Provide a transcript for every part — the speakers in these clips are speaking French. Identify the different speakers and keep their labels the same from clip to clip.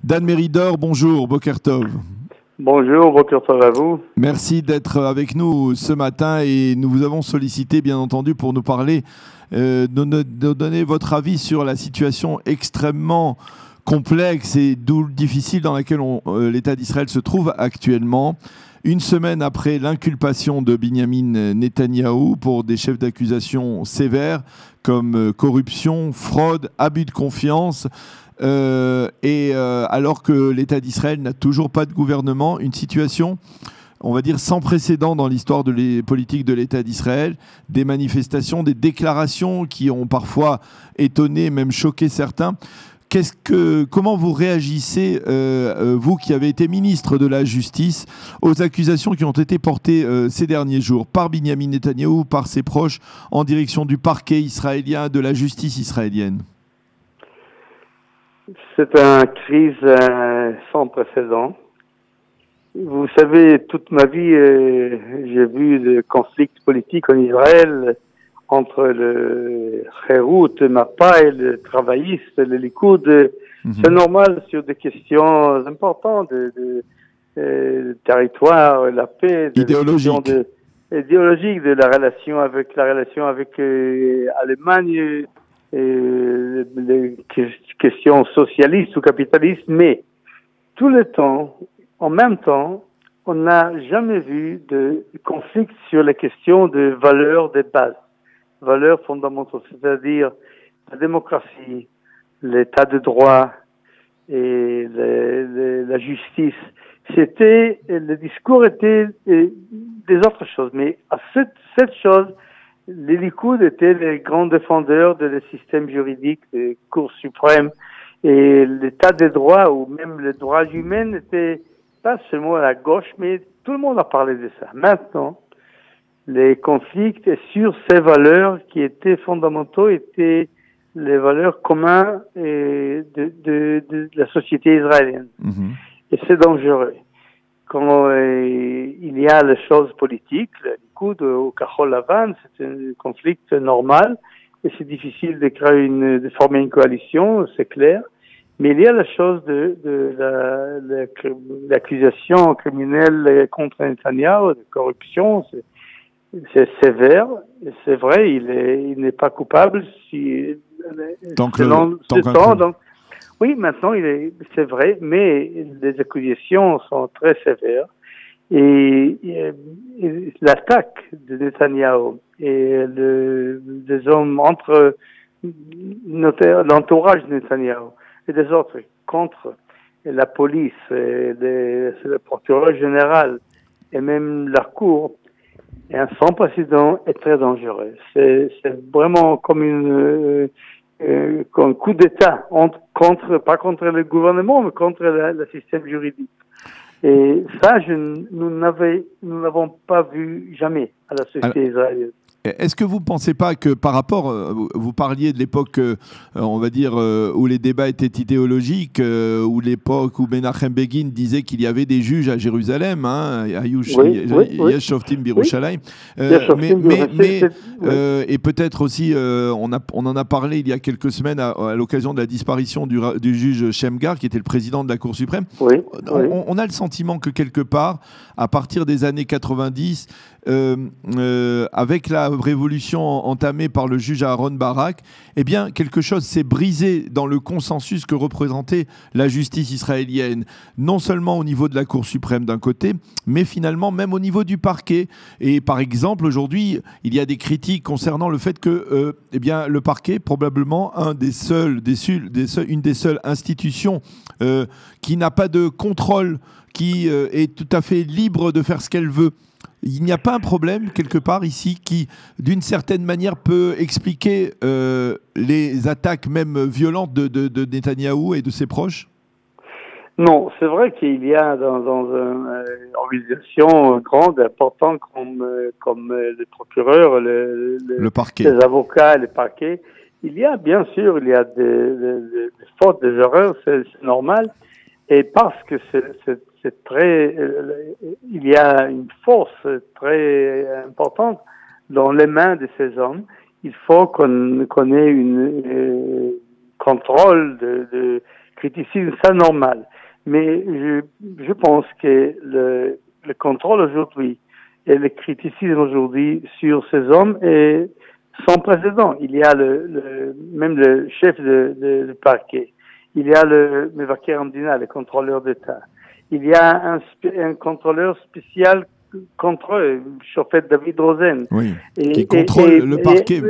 Speaker 1: Dan Meridor, bonjour, Boker Tov.
Speaker 2: Bonjour, Boker Tov à vous.
Speaker 1: Merci d'être avec nous ce matin et nous vous avons sollicité, bien entendu, pour nous parler, de donner votre avis sur la situation extrêmement complexe et difficile dans laquelle l'État d'Israël se trouve actuellement. Une semaine après l'inculpation de Binyamin Netanyahou pour des chefs d'accusation sévères comme corruption, fraude, abus de confiance, alors que l'État d'Israël n'a toujours pas de gouvernement, une situation, on va dire, sans précédent dans l'histoire politique de l'État d'Israël, des manifestations, des déclarations qui ont parfois étonné, même choqué certains. Comment vous réagissez, vous qui avez été ministre de la Justice, aux accusations qui ont été portées ces derniers jours par Binyamin Netanyahou, par ses proches, en direction du parquet israélien, de la justice israélienne?
Speaker 2: C'est une crise sans précédent. Vous savez, toute ma vie, j'ai vu le conflit politique en Israël entre le Kherut, Mapa et le travailliste, le Likoud. C'est normal sur des questions importantes de territoire, la paix,
Speaker 1: idéologique
Speaker 2: de la relation avec l'Allemagne, les questions socialistes ou capitalistes, mais tout le temps, en même temps, on n'a jamais vu de conflit sur les questions de valeurs de base, valeurs fondamentales, c'est-à-dire la démocratie, l'état de droit et la justice. Le discours était des autres choses, mais à cette chose, les Likoud étaient les grands défendeurs de système juridique, des cours suprêmes, et l'état des droits, ou même les droits humains, n'étaient pas seulement à la gauche, mais tout le monde a parlé de ça. Maintenant, les conflits sur ces valeurs qui étaient fondamentaux étaient les valeurs communes de la société israélienne. Et c'est dangereux. Quand il y a les choses politiques, le Likoud au Kahol Lavan, c'est un conflit normal et c'est difficile de former une coalition, c'est clair. Mais il y a la chose de l'accusation criminelle contre Netanyahu, de corruption, c'est sévère. Et c'est vrai, il n'est pas coupable selon ce temps. Donc, oui, maintenant, c'est vrai, mais les accusations sont très sévères. Et l'attaque de Netanyahou et des hommes entre l'entourage de Netanyahou et des autres contre la police, le procureur général et même la cour, et un sans précédent est très dangereux. C'est vraiment comme un coup d'État, pas contre le gouvernement, mais contre le système juridique. Et ça, nous n'avons pas vu jamais à la société israélienne.
Speaker 1: Est-ce que vous ne pensez pas que par rapport, vous parliez de l'époque, on va dire, où les débats étaient idéologiques, ou l'époque où Menachem Begin disait qu'il y avait des juges à Jérusalem, hein, Yesh Shoftim Birushalayim, et peut-être aussi, on en a parlé il y a quelques semaines à l'occasion de la disparition du juge Shamgar, qui était le président de la Cour suprême. On a le sentiment que quelque part, à partir des années 90, avec la révolution entamée par le juge Aaron Barak, eh bien, quelque chose s'est brisé dans le consensus que représentait la justice israélienne, non seulement au niveau de la Cour suprême d'un côté, mais finalement même au niveau du parquet. Et par exemple, aujourd'hui, il y a des critiques concernant le fait que eh bien, le parquet, probablement une des seules institutions qui n'a pas de contrôle, qui est tout à fait libre de faire ce qu'elle veut. Il n'y a pas un problème, quelque part, ici, qui, d'une certaine manière, peut expliquer les attaques même violentes de Netanyahou et de ses proches?
Speaker 2: Non, c'est vrai qu'il y a dans une organisation grande, importante, comme le procureur,
Speaker 1: le parquet,
Speaker 2: les avocats, le parquet, il y a, bien sûr, des fautes, des erreurs, c'est normal. Et parce que c'est très, il y a une force très importante dans les mains de ces hommes, il faut qu'on ait une contrôle criticisme, c'est normal. Mais je pense que le contrôle aujourd'hui et le criticisme aujourd'hui sur ces hommes est sans précédent. Il y a même le chef de parquet. Il y a le Mevaker Amdina, le contrôleur d'État. Il y a un contrôleur spécial contre eux, chauffeur David Rosen.
Speaker 1: Oui, qui contrôle le parquet.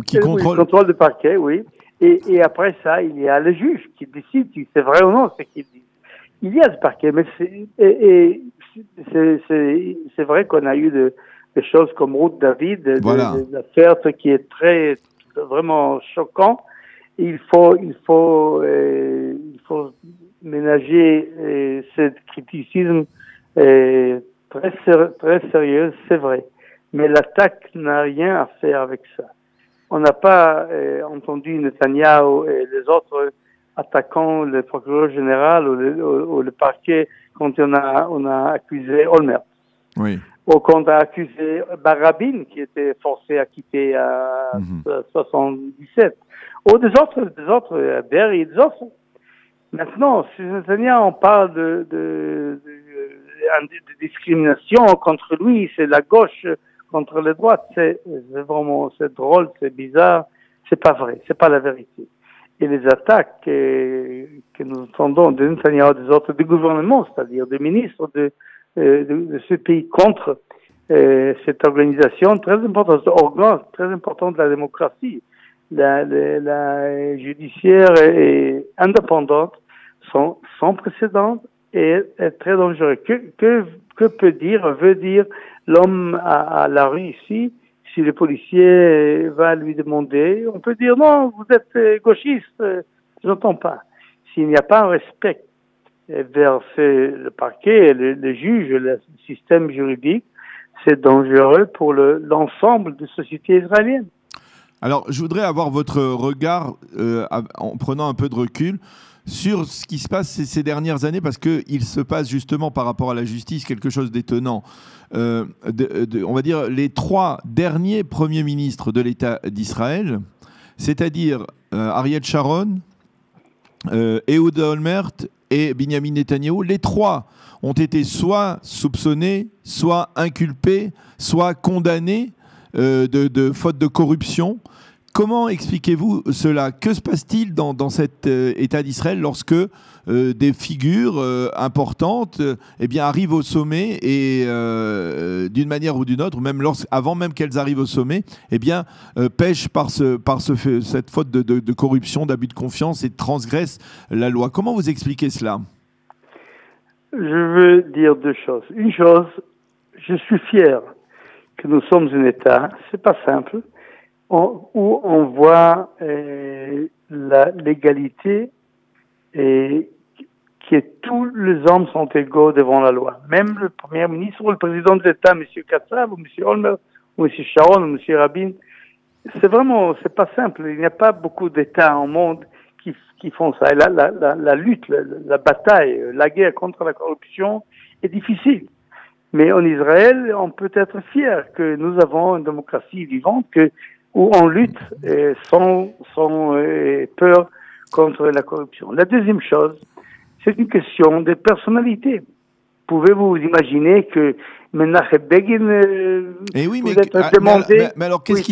Speaker 2: Qui contrôle le parquet, oui. Et après ça, il y a le juge qui décide si c'est vrai ou non ce qu'il dit. Il y a ce parquet, mais c'est vrai qu'on a eu des choses comme Ruth David,
Speaker 1: voilà.
Speaker 2: des affaires qui est vraiment choquant. Il faut ménager ce criticisme très sérieux, c'est vrai. Mais l'attaque n'a rien à faire avec ça. On n'a pas entendu Netanyahu et les autres attaquant le procureur général ou le parquet quand on a accusé Olmert.
Speaker 1: Oui.
Speaker 2: Ou quand on a accusé Barabin, qui était forcé à quitter à 77. Ou des autres, Berry, des autres. Maintenant, si Netanyahu, on parle de discrimination contre lui, c'est la gauche contre la droite, c'est drôle, c'est bizarre, c'est pas vrai, c'est pas la vérité. Et les attaques que nous entendons de Netanyahu, des autres, du gouvernement, c'est-à-dire des ministres de ce pays contre cette organisation très importante, très importante de la démocratie, la judiciaire et indépendante, sont sans précédent et très dangereux. Que veut dire l'homme à la rue ici, si le policier va lui demander, on peut dire non, vous êtes gauchiste, je n'entends pas. S'il n'y a pas un respect vers le parquet, le juge, le système juridique, c'est dangereux pour l'ensemble de la société israélienne.
Speaker 1: Alors, je voudrais avoir votre regard, en prenant un peu de recul, sur ce qui se passe ces dernières années, parce qu'il se passe justement par rapport à la justice quelque chose d'étonnant. On va dire les 3 derniers premiers ministres de l'État d'Israël, c'est-à-dire Ariel Sharon, Ehud Olmert et Binyamin Netanyahou, les 3 ont été soit soupçonnés, soit inculpés, soit condamnés de faute de corruption. Comment expliquez-vous cela? Que se passe-t-il dans cet État d'Israël lorsque des figures importantes arrivent au sommet et d'une manière ou d'une autre, ou même avant même qu'elles arrivent au sommet, pêchent par cette faute de corruption, d'abus de confiance et transgressent la loi? Comment vous expliquez cela?
Speaker 2: Je veux dire 2 choses. Une chose, je suis fier que nous sommes un État, c'est pas simple, où on voit l'égalité et que tous les hommes sont égaux devant la loi. Même le Premier ministre ou le président de l'État, M. Katsav, ou M. Olmert, ou M. Sharon, ou M. Rabin, c'est pas simple. Il n'y a pas beaucoup d'États au monde qui font ça. Et la lutte, la bataille, la guerre contre la corruption est difficile. Mais en Israël, on peut être fier que nous avons une démocratie vivante où on lutte sans peur contre la corruption. La deuxième chose, c'est une question de personnalité. Pouvez-vous imaginer que Menachem Begin
Speaker 1: mais alors qu'est-ce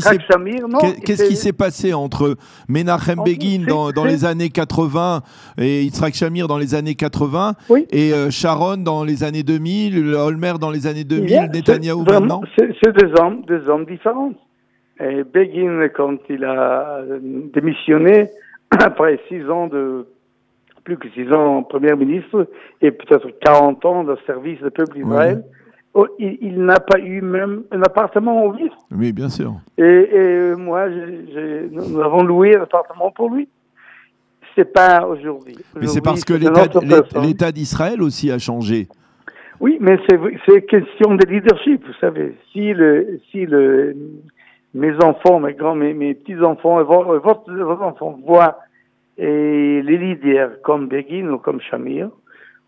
Speaker 1: qui s'est passé entre Menachem Begin dans les années 80 et Yitzhak Shamir dans les années 80 et Sharon dans les années 2000, Olmert dans les années 2000, Netanyahou maintenant?
Speaker 2: C'est deux hommes différents. Et Begin, quand il a démissionné, après plus que 6 ans Premier ministre et peut-être 40 ans de service du peuple d'Israël, il n'a pas eu même un appartement où vivre.
Speaker 1: Oui, bien sûr.
Speaker 2: Et moi, nous avons loué un appartement pour lui. C'est pas aujourd'hui.
Speaker 1: Mais c'est parce que l'État d'Israël aussi a changé.
Speaker 2: Oui, mais c'est question de leadership, vous savez. Si mes enfants, mes petits-enfants, vos enfants voient les leaders comme Begin ou comme Shamir,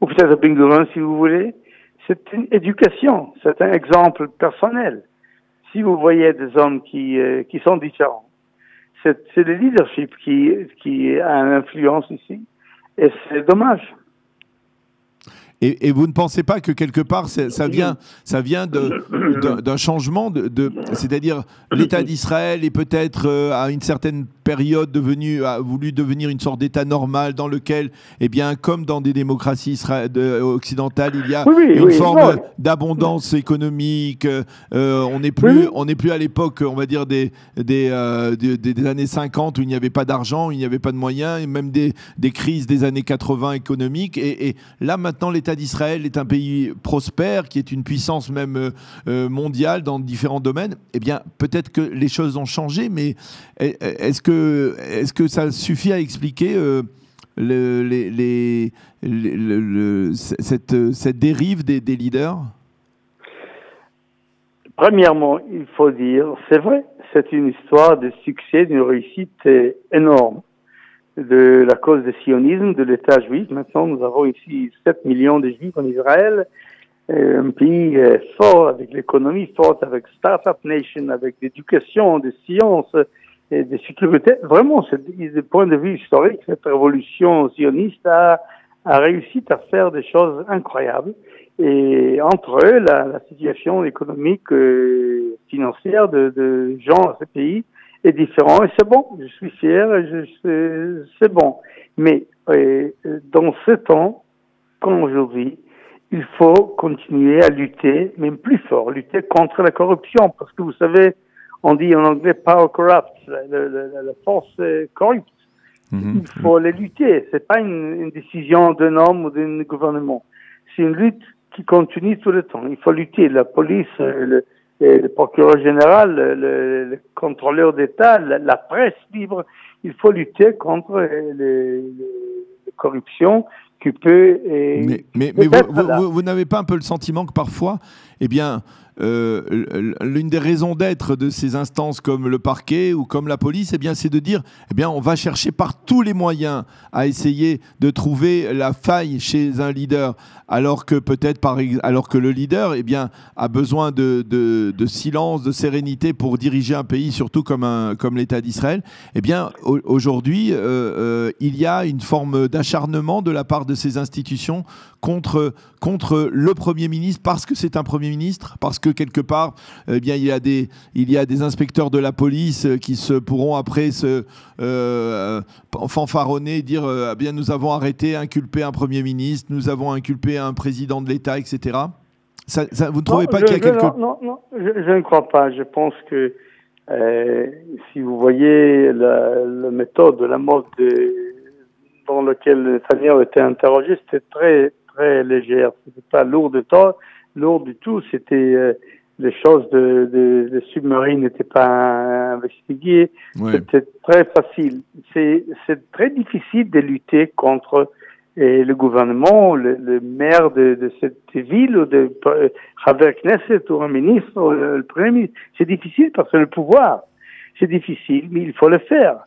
Speaker 2: ou peut-être Ben Gurion si vous voulez, c'est une éducation, c'est un exemple personnel. Si vous voyez des hommes qui sont différents, c'est le leadership qui a une influence ici. Et c'est dommage.
Speaker 1: Et vous ne pensez pas que quelque part ça vient d'un changement c'est-à-dire l'État d'Israël est peut-être à une certaine période a voulu devenir une sorte d'État normal dans lequel, eh bien, comme dans des démocraties occidentales, il y a une forme d'abondance économique. On n'est plus à l'époque, on va dire des années 50 où il n'y avait pas d'argent, où il n'y avait pas de moyens, et même des crises des années 80 économiques. Et là maintenant, l'État d'Israël est un pays prospère, qui est une puissance même mondiale dans différents domaines. Eh bien, peut-être que les choses ont changé, mais est-ce que ça suffit à expliquer cette dérive des leaders?
Speaker 2: Premièrement, il faut dire, c'est vrai, c'est une histoire de succès, d'une réussite énorme de la cause du sionisme, de l'État juif. Maintenant, nous avons ici 7 millions de juifs en Israël, un pays fort, avec l'économie forte, avec Startup Nation, avec l'éducation, des sciences et de sécurité. Vraiment, du point de vue historique, cette révolution sioniste a réussi à faire des choses incroyables. Et entre eux, la situation économique, financière de gens à ce pays est différente. Et c'est bon, je suis fier, c'est bon. Mais dans ce temps, comme aujourd'hui, il faut continuer à lutter, même plus fort, lutter contre la corruption. Parce que vous savez, on dit en anglais power corrupts, la force corrupte. Il faut les lutter. C'est pas une décision d'un homme ou d'un gouvernement. C'est une lutte qui continue tout le temps. Il faut lutter. La police, le procureur général, le contrôleur d'État, la presse libre. Il faut lutter contre la corruption qui peut...
Speaker 1: Mais vous n'avez pas un peu le sentiment que parfois, eh bien, l'une des raisons d'être de ces instances comme le parquet ou comme la police, eh bien, c'est de dire, eh bien, on va chercher par tous les moyens à essayer de trouver la faille chez un leader, alors que le leader, eh bien, a besoin de silence, de sérénité pour diriger un pays, surtout comme l'État d'Israël. Eh bien, aujourd'hui, il y a une forme d'acharnement de la part de ces institutions contre le Premier ministre, parce que c'est un Premier ministre, parce que quelque part, eh bien, il y a des inspecteurs de la police qui pourront après se fanfaronner, dire eh bien, nous avons arrêté, inculpé un Premier ministre, nous avons inculpé un président de l'État, etc. Vous ne trouvez pas qu'il y a quelque...
Speaker 2: Non, je ne crois pas. Je pense que si vous voyez la méthode, la mode dans laquelle Netanyahu était interrogé, c'était très très légère. C'était pas lourd du tout. C'était les choses de submarines n'étaient pas investiguées. Ouais. C'était très facile. C'est très difficile de lutter contre le gouvernement, le maire de cette ville, ou de Haver Knesset, ou un ministre, ou le premier ministre. C'est difficile parce que le pouvoir, c'est difficile, mais il faut le faire.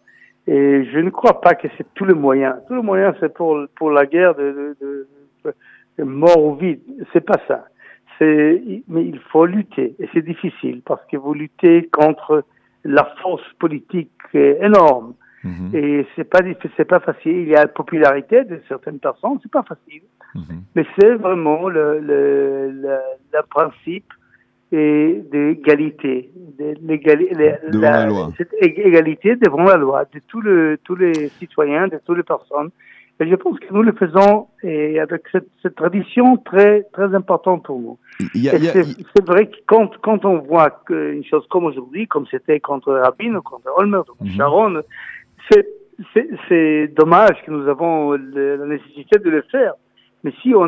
Speaker 2: Et je ne crois pas que c'est tout le moyen. Tout le moyen, c'est pour la guerre de mort ou vide. C'est pas ça. Mais il faut lutter. Et c'est difficile parce que vous luttez contre la force politique énorme. Et c'est pas facile. Il y a la popularité de certaines personnes, c'est pas facile. Mais c'est vraiment le principe d'égalité,
Speaker 1: la loi.
Speaker 2: Cette égalité devant la loi de tous les citoyens, de toutes les personnes. Et je pense que nous le faisons avec cette tradition très très importante pour nous. C'est vrai que quand on voit une chose comme aujourd'hui, comme c'était contre Rabin ou contre Olmert ou contre Sharon, c'est dommage que nous avons la nécessité de le faire. Mais si on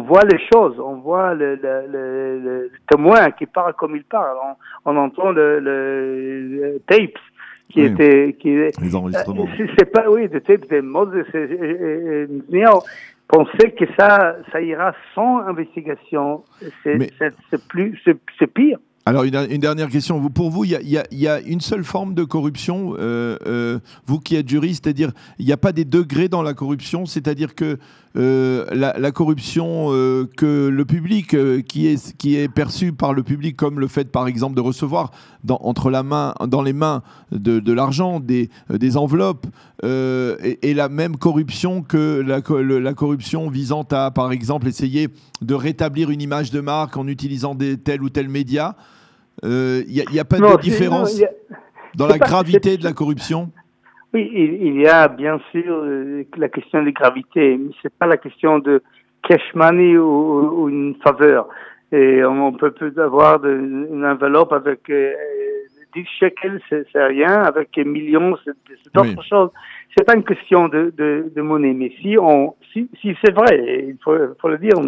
Speaker 2: voit les choses, on voit le témoin qui parle comme il parle, on entend le tapes
Speaker 1: les enregistrements.
Speaker 2: C'est pas des tapes de Moses penser que ça ira sans investigation, c'est pire.
Speaker 1: Alors, une dernière question. Pour vous, il y a une seule forme de corruption, vous qui êtes juriste, c'est-à-dire il n'y a pas des degrés dans la corruption, c'est-à-dire que la corruption que le public, qui est perçue par le public comme le fait, par exemple, de recevoir dans les mains de l'argent, des enveloppes, et la même corruption que la corruption visant à, par exemple, essayer de rétablir une image de marque en utilisant tel ou tel média. Il n'y a pas de différence dans la gravité de la corruption?
Speaker 2: Oui, il y a bien sûr la question de gravité, mais c'est pas la question de cash money ou une faveur. Et on peut avoir une enveloppe avec 10 shekels, c'est rien, avec millions, c'est d'autres choses. C'est pas une question de monnaie, mais si c'est vrai, il faut le dire,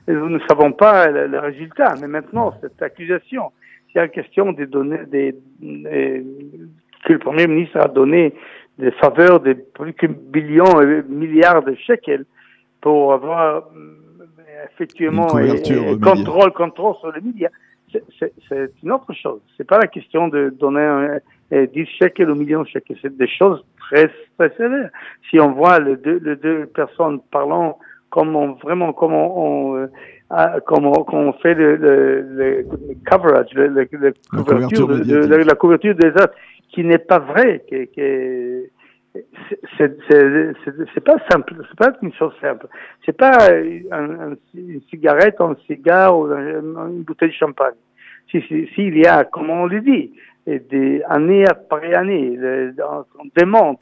Speaker 2: nous ne savons pas le résultat, mais maintenant, cette accusation, c'est la question de donner que le Premier ministre a donné des faveurs de plus que billions et milliards de shekels pour avoir effectivement contrôle sur les médias. C'est une autre chose. C'est pas la question de donner 10 shekels ou millions de shekels. C'est des choses très, très sévères. Si on voit les deux personnes parlant comment on fait le coverage, la couverture des actes, qui n'est pas vrai, c'est pas simple, c'est pas une chose simple. C'est pas une cigarette, un cigare ou une bouteille de champagne. S'il y a, comme on le dit, année après année, on demande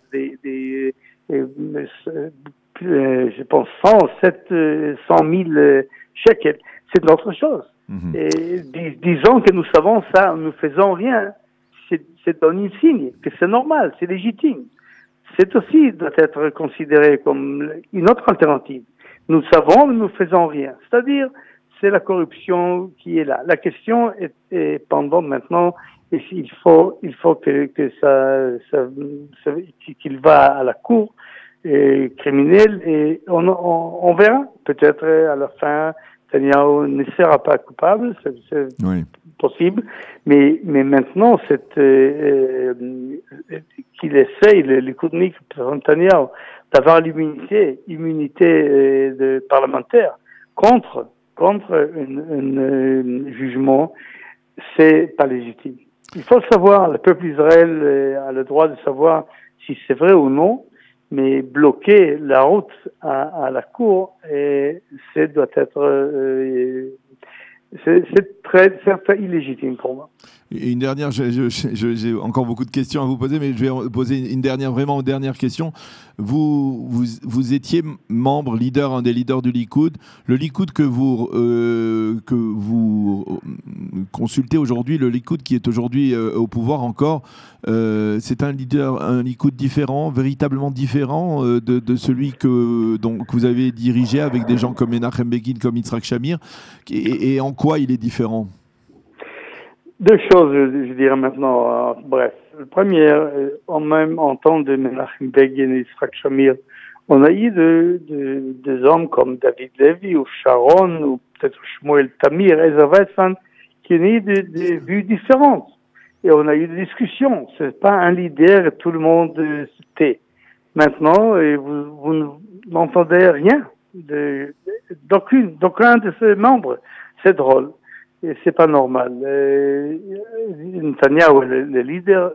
Speaker 2: je pense 100 000 shekels, c'est autre chose. Et disons que nous savons ça, nous faisons rien, c'est un signe que c'est normal, c'est légitime. C'est aussi doit être considéré comme une autre alternative. Nous savons, mais nous faisons rien. C'est-à-dire, c'est la corruption qui est là. La question est pendant maintenant, et il faut que qu'il va à la cour criminelle, et on verra. Peut-être à la fin, Netanyahu ne sera pas coupable, c'est possible, mais maintenant qu'il essaye, le Koudnik, Netanyahu, d'avoir l'immunité de parlementaire contre un jugement, c'est pas légitime. Il faut savoir, le peuple d'Israël a le droit de savoir si c'est vrai ou non, mais bloquer la route à la cour, doit être c'est très illégitime pour moi.
Speaker 1: Et une dernière, j'ai encore beaucoup de questions à vous poser, mais je vais poser une dernière question. Vous étiez membre, un des leaders du Likoud. Le Likoud que vous consultez aujourd'hui, le Likoud qui est aujourd'hui au pouvoir encore, c'est un Likoud différent, véritablement différent de celui que vous avez dirigé avec des gens comme Menachem Begin, comme Yitzhak Shamir. Et en quoi il est différent?
Speaker 2: Deux choses, je dirais maintenant. Bref, le premier, en temps de Menachem Begin et Yitzhak Shamir, on a eu des hommes comme David Levy ou Sharon ou peut-être Shmuel Tamir, Ezra Weizmann, qui ont eu des vues différentes. Et on a eu des discussions. C'est pas un leader et tout le monde se tait. Maintenant, vous n'entendez rien d'aucun de ces membres. C'est drôle. Et c'est pas normal. Netanyahu, le leader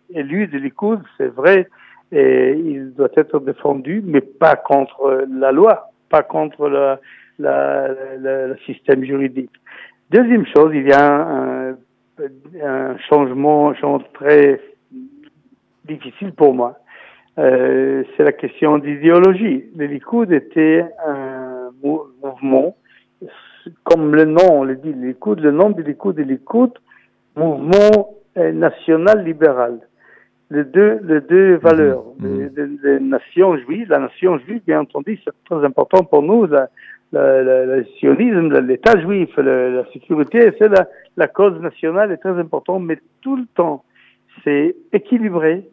Speaker 2: élu de Likoud, c'est vrai, et il doit être défendu, mais pas contre la loi, pas contre le système juridique. Deuxième chose, il y a un changement très difficile pour moi. C'est la question d'idéologie. Le Likoud était un mouvement, comme le nom le dit, le nom du Likoud est Likoud, mouvement national libéral. Les deux valeurs, les nations juives, la nation juive, bien entendu, c'est très important pour nous, le sionisme, l'État juif, la sécurité, c'est la cause nationale est très importante, mais tout le temps, c'est équilibré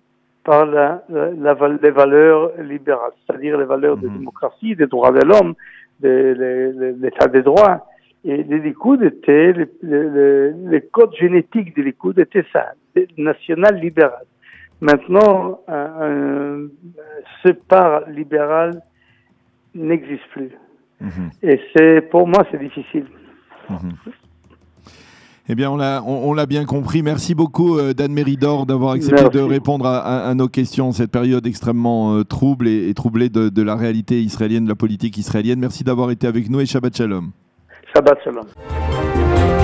Speaker 2: par les valeurs libérales, c'est-à-dire les valeurs de démocratie, des droits de l'homme, de l'état des droits. Et le Likoud était, le code génétique du Likoud était ça, national-libéral. Maintenant, ce part libéral n'existe plus. Et pour moi, c'est difficile.
Speaker 1: Eh bien, on l'a bien compris. Merci beaucoup, Dan Méridor, d'avoir accepté de répondre à nos questions en cette période extrêmement trouble et troublée de la réalité israélienne, de la politique israélienne. Merci d'avoir été avec nous et Shabbat Shalom.
Speaker 2: Shabbat Shalom.